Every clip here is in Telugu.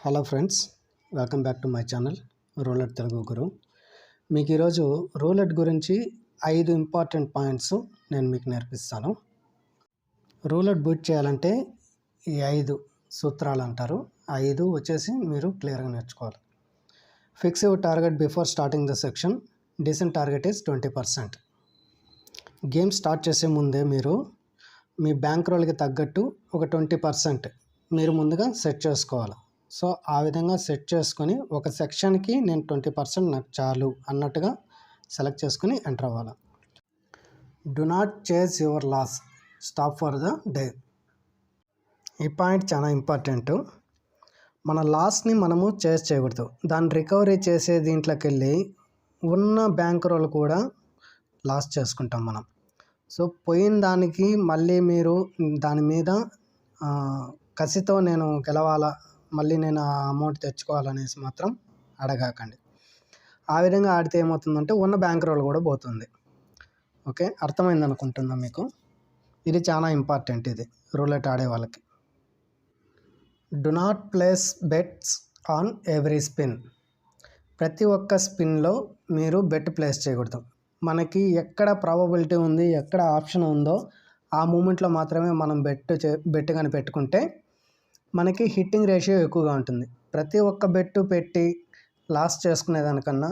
Hello friends, welcome back to my channel roulette Telugu Guru. మీకు ఈరోజు రూలెట్ గురించి 5 ఇంపార్టెంట్ పాయింట్స్ నేను మీకు నేర్పిస్తాను. రూలెట్ బూట్ చేయాలంటే ఈ 5 సూత్రాలు అంటారు. 5 వచ్చేసి మీరు క్లియర్గా నేర్చుకోవాలి. Fix your target before starting the section. Decent target is 20%. Game start చేసే ముందే మీరు మీ బ్యాంక్ రోల్కి తగ్గట్టు ఒక 20% మీరు ముందుగా సెట్ చేసుకోవాలి. సో ఆ విధంగా సెట్ చేసుకొని ఒక సెక్షన్కి నేను 20% నాకు చాలు అన్నట్టుగా సెలెక్ట్ చేసుకొని ఎంటర్ అవ్వాలి. Do not chase your loss, stop for the day. ఈ పాయింట్ చాలా ఇంపార్టెంట్. మన లాస్ని మనము చేజ్ చేయకూడదు. దాన్ని రికవరీ చేసే దీంట్లోకి వెళ్ళి ఉన్న బ్యాంక్ రోల్ కూడా లాస్ చేసుకుంటాం మనం. సో పోయిన దానికి మళ్ళీ మీరు దాని మీద కసితో నేను గెలవాలా, మళ్ళీ నేను ఆ అమౌంట్ తెచ్చుకోవాలనేసి మాత్రం అడగకండి. ఆ విధంగా ఆడితే ఏమవుతుందంటే ఉన్న బ్యాంక్ రోల్ కూడా పోతుంది. ఓకే, అర్థమైంది అనుకుంటున్నా మీకు. ఇది చాలా ఇంపార్టెంట్, ఇది రూలెట్ ఆడే వాళ్ళకి. Do not place bets on every spin. ప్రతి ఒక్క స్పిన్లో మీరు బెట్ ప్లేస్ చేయకూడదు. మనకి ఎక్కడ ప్రాబబిలిటీ ఉంది, ఎక్కడ ఆప్షన్ ఉందో ఆ మూమెంట్లో మాత్రమే మనం బెట్ కానీ పెట్టుకుంటే మనకి హిట్టింగ్ రేషియో ఎక్కువగా ఉంటుంది. ప్రతి ఒక్క బెట్టు పెట్టి లాస్ చేసుకునేదానికన్నా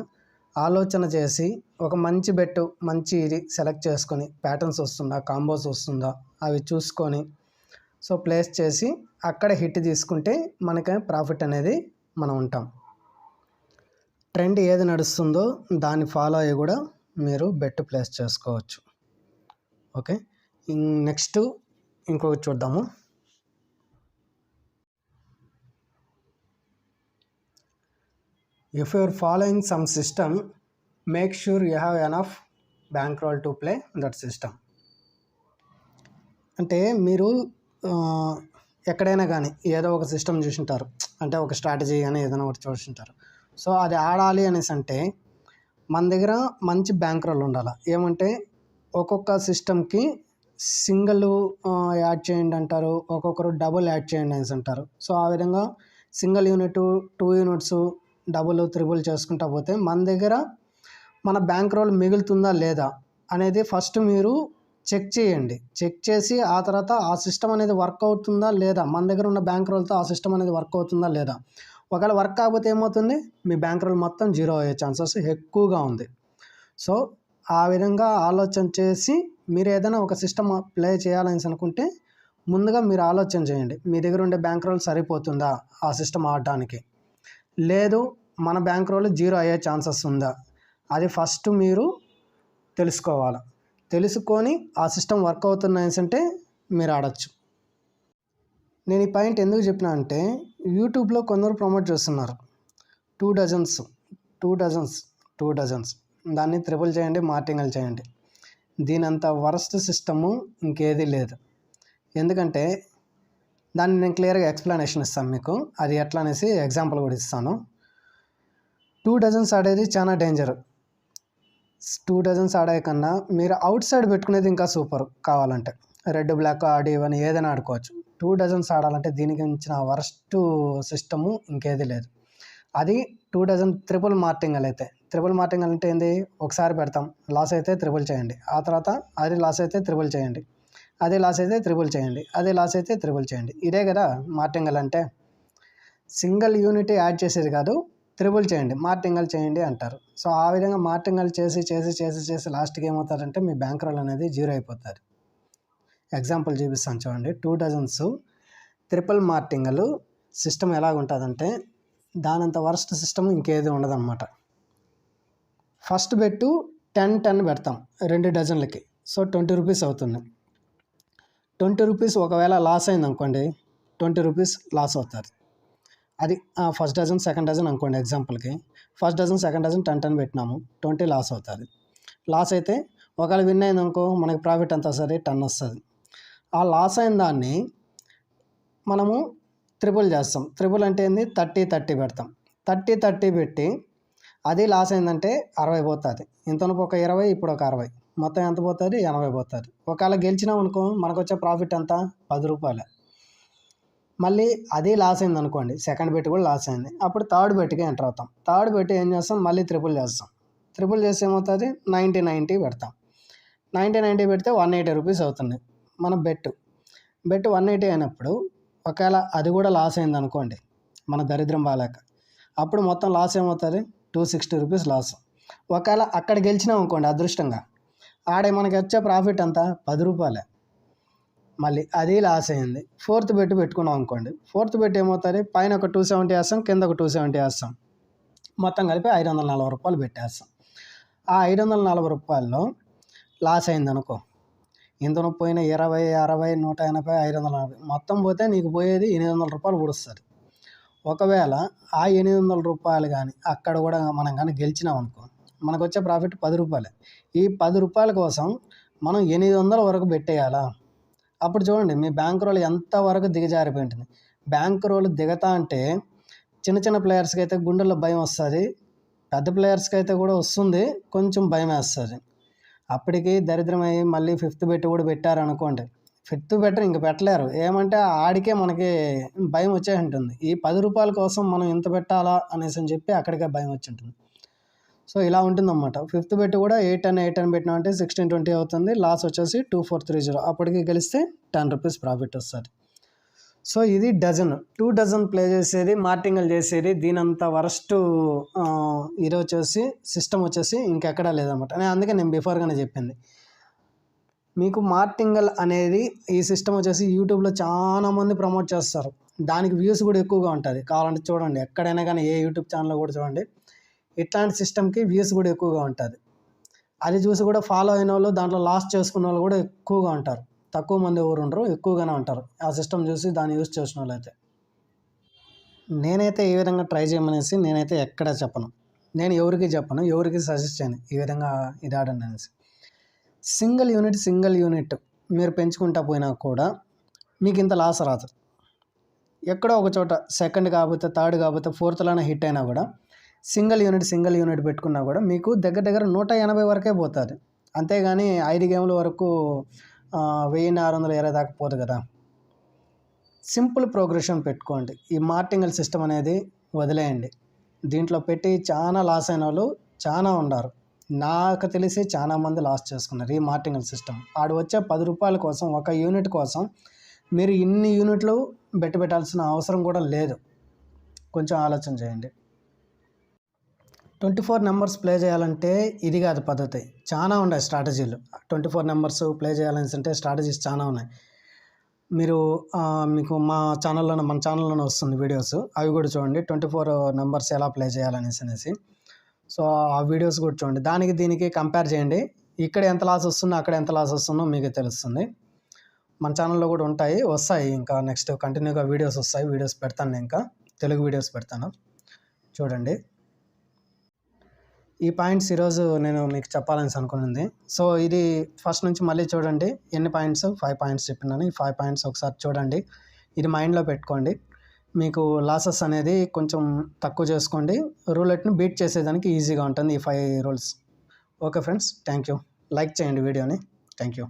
ఆలోచన చేసి ఒక మంచి బెట్టు, మంచి ఇది సెలెక్ట్ చేసుకొని ప్యాటర్న్స్ వస్తుందా, కాంబోస్ వస్తుందా అవి చూసుకొని సో ప్లేస్ చేసి అక్కడ హిట్ తీసుకుంటే మనకి ప్రాఫిట్ అనేది మనం ఉంటాం. ట్రెండ్ ఏది నడుస్తుందో దాన్ని ఫాలో అయ్యి కూడా మీరు బెట్ ప్లేస్ చేసుకోవచ్చు. ఓకే, నెక్స్ట్ ఇంకొకటి చూద్దాము. If you are following some system, make sure you have enough bankroll to play that system. అంటే మీరు ఎక్కడైనా కానీ ఏదో ఒక సిస్టమ్ చూసింటారు, అంటే ఒక స్ట్రాటజీ కానీ ఏదైనా ఒకటి చూసింటారు. సో అది ఆడాలి అనేసి అంటే మన దగ్గర మంచి బ్యాంక్ రోల్ ఉండాలి. ఏమంటే ఒక్కొక్క సిస్టమ్కి సింగిల్ యాడ్ చేయండి అంటారు, ఒక్కొక్కరు డబుల్ యాడ్ చేయండి అనేసి అంటారు. సో ఆ విధంగా single unit, 2 units, double, triple చేసుకుంటా పోతే మన దగ్గర మన బ్యాంక్ రోల్ మిగులుతుందా లేదా అనేది ఫస్ట్ మీరు చెక్ చేయండి. చెక్ చేసి ఆ తర్వాత ఆ సిస్టమ్ అనేది వర్క్ అవుతుందా లేదా, మన దగ్గర ఉన్న బ్యాంక్ రోల్తో ఆ సిస్టమ్ అనేది వర్క్ అవుతుందా లేదా. ఒకవేళ వర్క్ కాకపోతే ఏమవుతుంది, మీ బ్యాంక్ రోల్ మొత్తం జీరో అయ్యే ఛాన్సెస్ ఎక్కువగా ఉంది. సో ఆ విధంగా ఆలోచన చేసి మీరు ఏదైనా ఒక సిస్టమ్ ప్లే చేయాలని అనుకుంటే ముందుగా మీరు ఆలోచన చేయండి, మీ దగ్గర ఉండే బ్యాంక్ రోల్ సరిపోతుందా ఆ సిస్టమ్ ఆడడానికి, లేదు మన బ్యాంక్ రోల్ జీరో అయ్యే ఛాన్సెస్ ఉందా, అది ఫస్ట్ మీరు తెలుసుకోవాలి. తెలుసుకొని ఆ సిస్టమ్ వర్క్ అవుతున్నాయి అంటే మీరు ఆడచ్చు. నేను ఈ పాయింట్ ఎందుకు చెప్పినా అంటే యూట్యూబ్లో కొందరు ప్రమోట్ చేస్తున్నారు 2 డజన్స్ దాన్ని త్రిబుల్ చేయండి, మార్టింగల్ చేయండి. దీనంత వరస్ట్ సిస్టము ఇంకేది లేదు. ఎందుకంటే దాన్ని నేను క్లియర్గా ఎక్స్ప్లెనేషన్ ఇస్తాను మీకు, అది ఎట్లా అనేసి ఎగ్జాంపుల్ కూడా ఇస్తాను. 2 డజన్స్ ఆడేది చాలా డేంజర్. 2 డజన్స్ ఆడే కన్నా మీరు అవుట్ సైడ్ పెట్టుకునేది ఇంకా సూపర్. కావాలంటే రెడ్, బ్లాక్ ఆడి ఇవన్నీ ఏదైనా ఆడుకోవచ్చు. 2 డజన్స్ ఆడాలంటే దీనికి మించిన వరస్ట్ సిస్టము ఇంకేది లేదు. అది 2 డజన్ త్రిబుల్ మార్టింగల్ అయితే. త్రిబుల్ మార్టింగల్ అంటే ఏంది, ఒకసారి పెడతాం, లాస్ అయితే త్రిబుల్ చేయండి, ఆ తర్వాత అది లాస్ అయితే త్రిబుల్ చేయండి, అదే లాస్ అయితే త్రిబుల్ చేయండి, అదే లాస్ అయితే త్రిబుల్ చేయండి. ఇదే కదా మార్టింగల్ అంటే. సింగిల్ యూనిట్ యాడ్ చేసేది కాదు, త్రిబుల్ చేయండి, మార్టింగల్ చేయండి అంటారు. సో ఆ విధంగా మార్టింగల్ చేసి లాస్ట్కి ఏమవుతారంటే మీ బ్యాంక్ రోల్ అనేది జీరో అయిపోతుంది. ఎగ్జాంపుల్ చూపిస్తాను చూడండి. 2 డజన్స్ ట్రిపుల్ మార్టింగల్ సిస్టమ్ ఎలాగుంటుందంటే దానంత వరస్ట్ సిస్టమ్ ఇంకేది ఉండదన్నమాట. ఫస్ట్ బెట్టు 10 పెడతాం 2 డజన్లకి. సో 20 రూపీస్ అవుతుంది. 20 రూపీస్ ఒకవేళ లాస్ అయింది అనుకోండి, 20 రూపీస్ లాస్ అవుతుంది. అది ఫస్ట్ డజన్, సెకండ్ డజన్ అనుకోండి ఎగ్జాంపుల్కి. ఫస్ట్ డజన్, సెకండ్ డజన్ 10 పెట్టినాము, 20 లాస్ అవుతుంది. లాస్ అయితే ఒకవేళ విన్ అయింది అనుకో, మనకి ప్రాఫిట్ ఎంత వస్తుంది, 10 వస్తుంది. ఆ లాస్ అయిన దాన్ని మనము త్రిబుల్ చేస్తాం. త్రిబుల్ అంటే ఏంది, 30 పెడతాం. 30 పెట్టి అది లాస్ అయిందంటే 60 పోతుంది. ఇంతనకు ఒక 20, ఇప్పుడు ఒక 60, మొత్తం ఎంత పోతుంది, 80 పోతుంది. ఒకవేళ గెలిచినాం అనుకో, మనకు వచ్చే ప్రాఫిట్ ఎంత, 10 రూపాయలే. మళ్ళీ అది లాస్ అయింది అనుకోండి, సెకండ్ బెట్ కూడా లాస్ అయింది, అప్పుడు థర్డ్ బెట్కి ఎంటర్ అవుతాం. థర్డ్ బెట్ ఏం చేస్తాం, మళ్ళీ ట్రిపుల్ చేస్తాం. ట్రిపుల్ చేస్తే ఏమవుతుంది, 90 పెడతాం. 90 పెడితే 180 రూపీస్ అవుతుంది మన బెట్ 180 అయినప్పుడు ఒకవేళ అది కూడా లాస్ అయింది అనుకోండి, మన దరిద్రం బాగాలేక, అప్పుడు మొత్తం లాస్ ఏమవుతుంది, 260 రూపీస్ లాస్. ఒకవేళ అక్కడ గెలిచినాం అనుకోండి అదృష్టంగా, ఆడే మనకి వచ్చే ప్రాఫిట్ అంతా 10 రూపాయలే, మళ్ళీ అది లాస్ అయింది. ఫోర్త్ బెట్ పెట్టుకున్నాం అనుకోండి, ఫోర్త్ బెట్ ఏమవుతుంది, పైన ఒక 270 వేస్తాం, కింద ఒక 270 వేస్తాం, మొత్తం కలిపి 540 రూపాయలు పెట్టేస్తాం. ఆ 540 రూపాయల్లో లాస్ అయింది అనుకో, ఇందులో పోయిన 20, 60, 180, 540 మొత్తం పోతే నీకు పోయేది 800 రూపాయలు పుడుస్తుంది. ఒకవేళ ఆ 800 రూపాయలు కానీ అక్కడ కూడా మనం కానీ గెలిచినాం అనుకో, మనకు వచ్చే ప్రాఫిట్ 10 రూపాయలే. ఈ 10 రూపాయల కోసం మనం 800 వరకు పెట్టేయాలా? అప్పుడు చూడండి మీ బ్యాంక్ రోల్ ఎంతవరకు దిగజారిపోయి ఉంటుంది. బ్యాంక్ రోల్ దిగతా అంటే చిన్న చిన్న ప్లేయర్స్కి అయితే గుండెల్లో భయం వస్తుంది, పెద్ద ప్లేయర్స్కి అయితే కూడా వస్తుంది, కొంచెం భయం వేస్తుంది. అప్పటికి దరిద్రమై మళ్ళీ ఫిఫ్త్ బెట్ కూడా పెట్టారనుకోండి, ఫిఫ్త్ బెటర్ ఇంక పెట్టలేరు. ఏమంటే ఆడికే మనకి భయం వచ్చే ఉంటుంది. ఈ 10 రూపాయల కోసం మనం ఇంత పెట్టాలా అనేసి అని చెప్పి అక్కడికే భయం వచ్చి ఉంటుంది. సో ఇలా ఉంటుందన్నమాట. ఫిఫ్త్ బెట్ కూడా 8 పెట్టినా అంటే 1620 అవుతుంది. లాస్ వచ్చేసి 2430. అప్పటికి గెలిస్తే 10 రూపీస్ ప్రాఫిట్ వస్తుంది. సో ఇది డజన్. 2 డజన్ ప్లే చేసేది, మార్టింగల్ చేసేది, దీనంత వరస్ట్ ఇది వచ్చేసి సిస్టమ్ వచ్చేసి ఇంకెక్కడా లేదన్నమాట. అందుకే నేను బిఫోర్గానే చెప్పింది మీకు. మార్టింగల్ అనేది ఈ సిస్టమ్ వచ్చేసి యూట్యూబ్లో చాలామంది ప్రమోట్ చేస్తారు, దానికి వ్యూస్ కూడా ఎక్కువగా ఉంటుంది. కావాలంటే చూడండి, ఎక్కడైనా కానీ ఏ యూట్యూబ్ ఛానల్లో కూడా చూడండి, ఇట్లాంటి సిస్టమ్కి వ్యూస్ కూడా ఎక్కువగా ఉంటుంది. అది చూసి కూడా ఫాలో అయిన వాళ్ళు, దాంట్లో లాస్ చేసుకున్న వాళ్ళు కూడా ఎక్కువగా ఉంటారు. తక్కువ మంది ఎవరు ఉండరు, ఎక్కువగానే ఉంటారు ఆ సిస్టమ్ చూసి దాన్ని యూస్ చేసిన వాళ్ళు అయితే. నేనైతే ఈ విధంగా ట్రై చేయమనేసి నేనైతే ఎక్కడ చెప్పను, నేను ఎవరికి చెప్పను, ఎవరికి సజెస్ట్ చేయను ఈ విధంగా ఇది ఆడండి అనేసి. సింగిల్ యూనిట్ మీరు పెంచుకుంటా పోయినా కూడా మీకు ఇంత లాస్ రాదు. ఎక్కడో ఒక చోట సెకండ్ కాకపోతే థర్డ్ కాకపోతే ఫోర్త్లోనే హిట్ అయినా కూడా సింగిల్ యూనిట్ పెట్టుకున్నా కూడా మీకు దగ్గర 180 వరకే పోతుంది. అంతేగాని 5 గేమ్ల వరకు 1620 దాకా పోదు కదా. సింపుల్ ప్రోగ్రెషన్ పెట్టుకోండి. ఈ మార్టింగల్ సిస్టమ్ అనేది వదిలేయండి. దీంట్లో పెట్టి చాలా లాస్ అయిన వాళ్ళు చాలా ఉన్నారు. నాకు తెలిసి చాలామంది లాస్ చేసుకున్నారు ఈ మార్టింగల్ సిస్టమ్. ఆడు వచ్చే 10 రూపాయల కోసం, ఒక యూనిట్ కోసం మీరు ఇన్ని యూనిట్లు పెట్టాల్సిన అవసరం కూడా లేదు. కొంచెం ఆలోచన చేయండి. 24 నెంబర్స్ ప్లే చేయాలంటే ఇది కాదు పద్ధతి, చాలా ఉన్నాయి స్ట్రాటజీలు. 24 నెంబర్స్ ప్లే చేయాలని అంటే స్ట్రాటజీస్ చాలా ఉన్నాయి. మీకు మన ఛానల్లోనే వస్తుంది వీడియోస్, అవి కూడా చూడండి. 24 నెంబర్స్ ఎలా ప్లే చేయాలనేసి సో ఆ వీడియోస్ కూడా చూడండి. దీనికి కంపేర్ చేయండి. ఇక్కడ ఎంత లాస్ వస్తుందో అక్కడ ఎంత లాస్ వస్తుందో మీకు తెలుస్తుంది. మన ఛానల్లో కూడా వస్తాయి ఇంకా నెక్స్ట్ కంటిన్యూగా వీడియోస్ వస్తాయి. వీడియోస్ పెడతాను, ఇంకా తెలుగు వీడియోస్ పెడతాను, చూడండి. ఈ పాయింట్స్ ఈరోజు నేను మీకు చెప్పాలని అనుకున్నది. సో ఇది ఫస్ట్ నుంచి మళ్ళీ చూడండి. ఎన్ని పాయింట్స్, 5 పాయింట్స్ చెప్పినాను. ఈ 5 పాయింట్స్ ఒకసారి చూడండి, ఇది మైండ్లో పెట్టుకోండి. మీకు లాసెస్ అనేది కొంచెం తక్కువ చేసుకోండి. రూలెట్ని బీట్ చేసేదానికి ఈజీగా ఉంటుంది ఈ 5 rules. Okay friends, thank you. Like చేయండి వీడియోని. Thank you.